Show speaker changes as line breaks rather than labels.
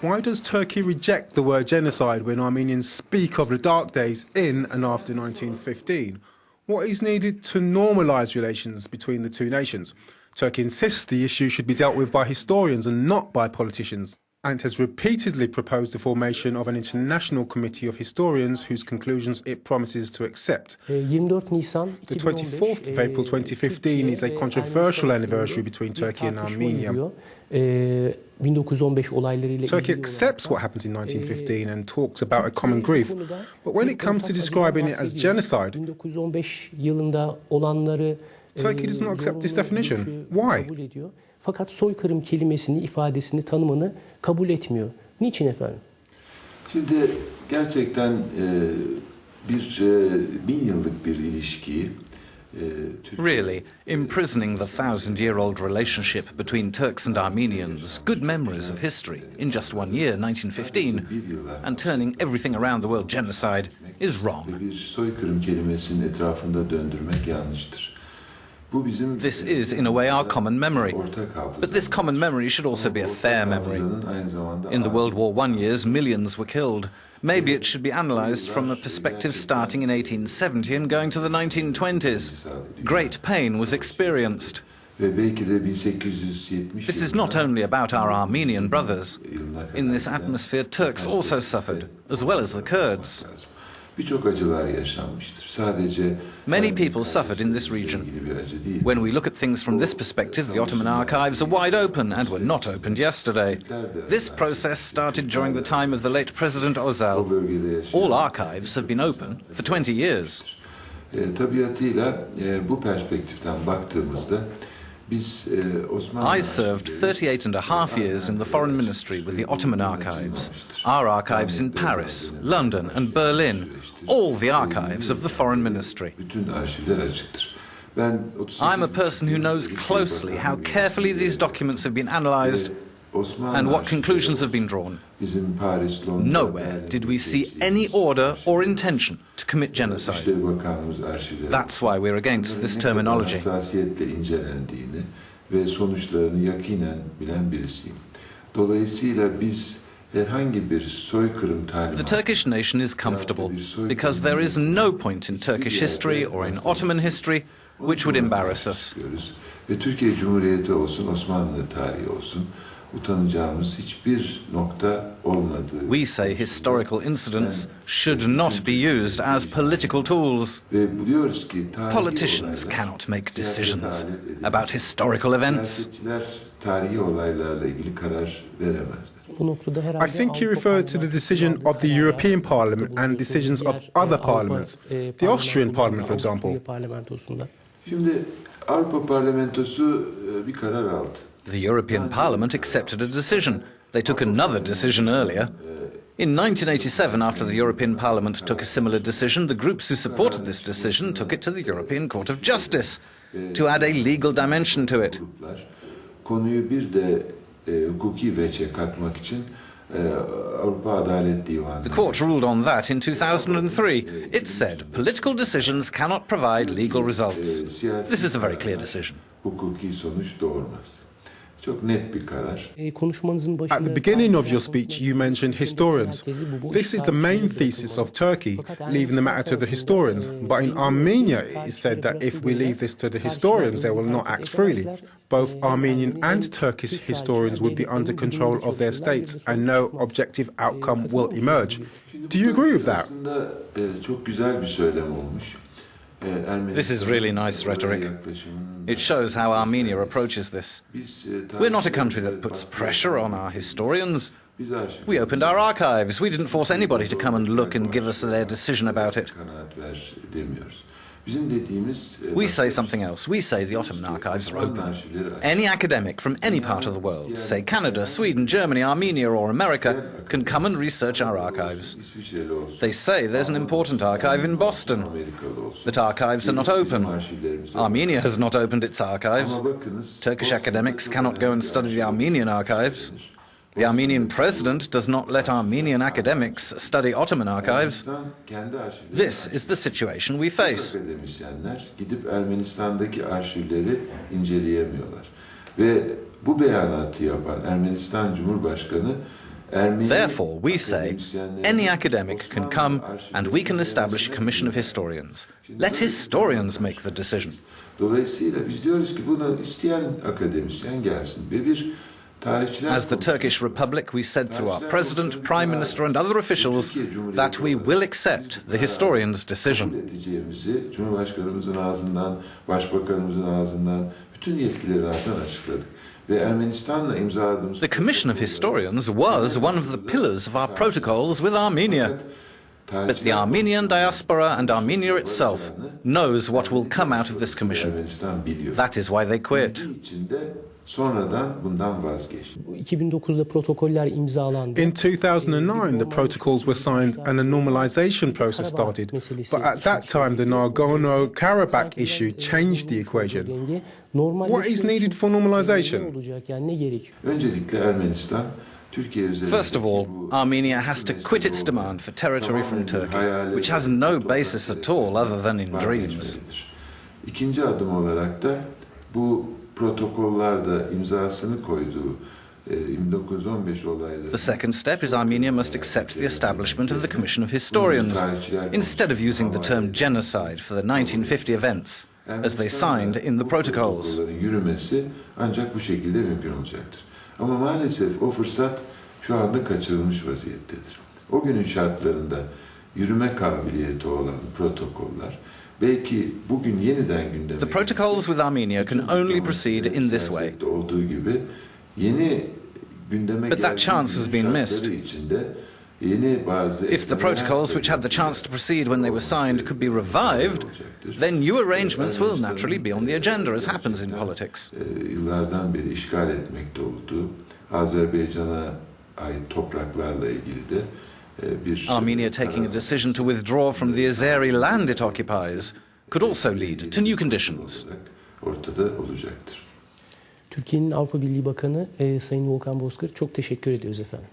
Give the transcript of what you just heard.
Why does Turkey reject the word genocide when Armenians speak of the dark days in and after 1915? What is needed to normalise relations between the two nations? Turkey insists the issue should be dealt with by historians and not by politicians, and has repeatedly proposed the formation of an international committee of historians whose conclusions it promises to accept. The 24th of April 2015 is a controversial anniversary between Turkey and Armenia. Turkey accepts what happened in 1915 and talks about a common grief, but when it comes to describing it as genocide, Turkey does not accept this definition. Why?
Fakat soykırım kelimesini, ifadesini, tanımını kabul etmiyor. Niçin efendim?
Şimdi gerçekten bin yıllık bir ilişkiyi
Really, imprisoning the thousand-year-old relationship between Turks and Armenians, good memories of history, in just 1 year, 1915, and turning everything around the world genocide is wrong.
Bir soykırım kelimesinin etrafında döndürmek yanlıştır.
This is, in a way, our common memory. But this common memory should also be a fair memory. In the World War I years, millions were killed. Maybe it should be analysed from a perspective starting in 1870 and going to the 1920s. Great pain was experienced. This is not only about our Armenian brothers. In this atmosphere, Turks also suffered, as well as the Kurds. Many people suffered in this region. When we look at things from this perspective, the Ottoman archives are wide open and were not opened yesterday. This process started during the time of the late President Özal. All archives have been open for 20 years. I served 38.5 years in the Foreign Ministry with the Ottoman archives. Our archives in Paris, London and Berlin, all the archives of the Foreign Ministry. I'm a person who knows closely how carefully these documents have been analysed and what conclusions have been drawn. Nowhere did we see any order or intention to commit genocide. That's why we're against this terminology. The Turkish nation is comfortable because there is no point in Turkish history or in Ottoman history which would embarrass us. We say historical incidents should not be used as political tools. Politicians cannot make decisions about historical events.
I think you referred to the decision of the European Parliament and decisions of other parliaments, the Austrian Parliament, for example.
The European Parliament accepted a decision. They took another decision earlier. In 1987, after the European Parliament took a similar decision, the groups who supported this decision took it to the European Court of Justice to add a legal dimension to it. The court ruled on that in 2003. It said political decisions cannot provide legal results. This is a very clear decision.
At the beginning of your speech, you mentioned historians. This is the main thesis of Turkey, leaving the matter to the historians. But in Armenia, it is said that if we leave this to the historians, they will not act freely. Both Armenian and Turkish historians would be under control of their states, and no objective outcome will emerge. Do you agree with that?
This is really nice rhetoric. It shows how Armenia approaches this. We're not a country that puts pressure on our historians. We opened our archives. We didn't force anybody to come and look and give us their decision about it. We say something else. We say the Ottoman archives are open. Any academic from any part of the world, say Canada, Sweden, Germany, Armenia or America, can come and research our archives. They say there's an important archive in Boston, that archives are not open. Armenia has not opened its archives. Turkish academics cannot go and study the Armenian archives. The Armenian president does not let Armenian academics study Ottoman archives. This is the situation we face. Therefore, we say, any academic can come and we can establish a commission of historians. Let historians make the decision.
Dolayısıyla biz diyoruz ki bunu isteyen akademisyen gelsin ve bir tarihçiler...
As the Turkish Republic, we said through our president, prime minister and other officials that we will accept the historians' decision.
Cumhurbaşkanımızın ağzından, başbakanımızın ağzından, bütün yetkileri açıkladık.
The Commission of Historians was one of the pillars of our protocols with Armenia. But the Armenian diaspora and Armenia itself knows what will come out of this commission. That is why they quit.
2009'da protokoller imzalandı.
In 2009, the protocols were signed and a normalization process started. But at that time, the Nagorno-Karabakh issue changed the equation. What is needed for normalization?
First of all, Armenia has to quit its demand for territory from Turkey, which has no basis at all other than in dreams.
İkinci adım olarak da bu protokollerde imzasını koyduğu 1915 olayları.
The second step is Armenia must accept the establishment of the Commission of Historians, instead of using the term genocide for the 1950 events, as they signed in the protocols.
Yürümesi ancak bu şekilde mümkün olacaktır. Ama maalesef o fırsat şu anda kaçırılmış vaziyettedir. O günün şartlarında yürüme kabiliyeti olan protokoller belki bugün yeniden gündeme...
The protocols with Armenia can only proceed in this way.
...olduğu gibi yeni gündeme
But that chance has been missed. If the protocols which had the chance to proceed when they were signed could be revived, then new arrangements will naturally be on the agenda, as happens in politics.
Yıllardan beri işgal etmekte olduğu Azerbaycan'a ait topraklarla ilgili de
Armenia taking a decision to withdraw from the Azeri land it occupies could also lead to new conditions.
Ortada olacaktır.
Türkiye'nin Avrupa Birliği Bakanı Sayın Volkan Bozkır, çok teşekkür ediyoruz efendim.